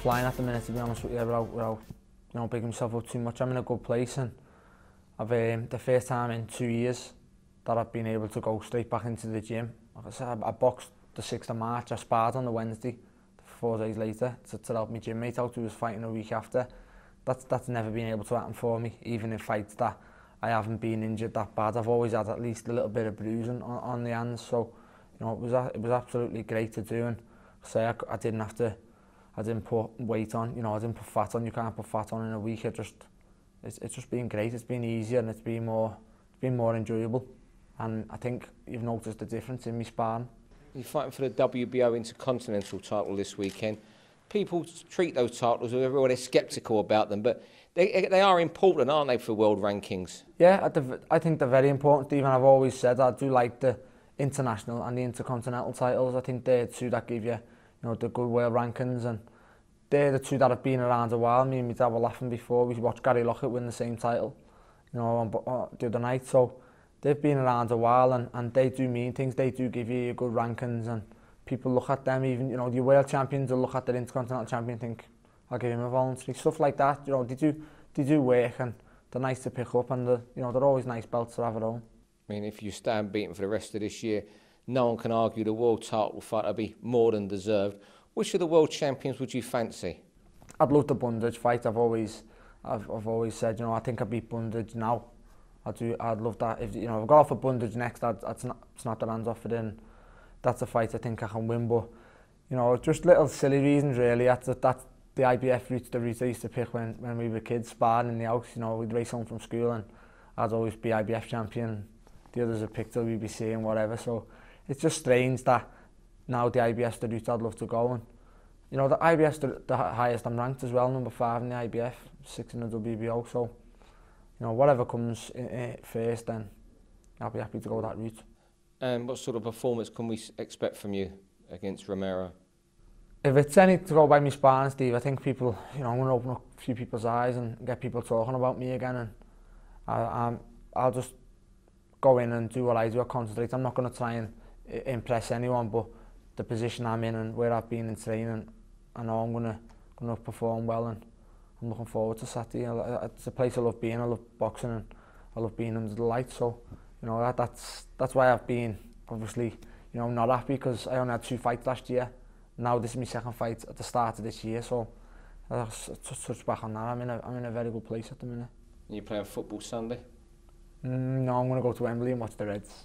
flying at the minute, to be honest with you, without you know, bigging myself up too much. I'm in a good place, and I've the first time in 2 years that I've been able to go straight back into the gym. Like I said, I boxed the 6th of March, I sparred on the Wednesday, 4 days later, to help my gym mate out who was fighting a week after. That's never been able to happen for me, even in fights that I haven't been injured that bad. I've always had at least a little bit of bruising on the hands, so you know, it was absolutely great to do. And say I didn't put weight on, you know, I didn't put fat on. You can't put fat on in a week. It's just been great. It's been easier and it's been more enjoyable. And I think you've noticed the difference in me sparring. You're fighting for the WBO Intercontinental title this weekend. People treat those titles, everyone is sceptical about them, but they are important, aren't they, for world rankings? Yeah, I think they're very important, Steve, and I've always said I do like the international and the intercontinental titles. I think they're the two that give you, the good world rankings, and they're the two that have been around a while. Me and my dad were laughing before. We watched Gary Lockett win the same title, the other night. So they've been around a while, and they do mean things. They do give you good rankings, and people look at them. Even the world champions will look at the intercontinental champion and think, I'll give him a voluntary. Stuff like that. They do work, and they're nice to pick up, and they're always nice belts to have at home. I mean, if you stand beaten for the rest of this year, no one can argue the world title fight will be more than deserved. Which of the world champions would you fancy? I'd love the Bundage fight. I've always said, I think I'd beat Bundage now. I'd love that. If if I got off a Bundage next, I'd snap the hands off it, and that's a fight I think I can win. But just little silly reasons really. That's the IBF route, the route I used to pick when we were kids, sparring in the house. We'd race home from school and I'd always be IBF champion. The others had picked WBC and whatever. So it's just strange that now the IBF's the route I'd love to go. And the IBF's the highest I'm ranked as well, number 5 in the IBF, 6 in the WBO. So whatever comes first, then I'll be happy to go that route. And what sort of performance can we expect from you against Romero? If it's anything to go by me sparring, Steve, I think people, I'm going to open up a few people's eyes and get people talking about me again, and I'll just go in and do what I do. I'll concentrate. I'm not going to try and impress anyone, but the position I'm in and where I've been in training, I know I'm going to perform well, and I'm looking forward to Saturday. It's a place I love being. I love boxing, and I love being under the lights. So that's why I've been obviously not happy, because I only had 2 fights last year. Now this is my 2nd fight at the start of this year, so I'll touch back on that. I'm in a very good place at the minute. Are you playing football Sunday? No, I'm going to go to Wembley and watch the Reds.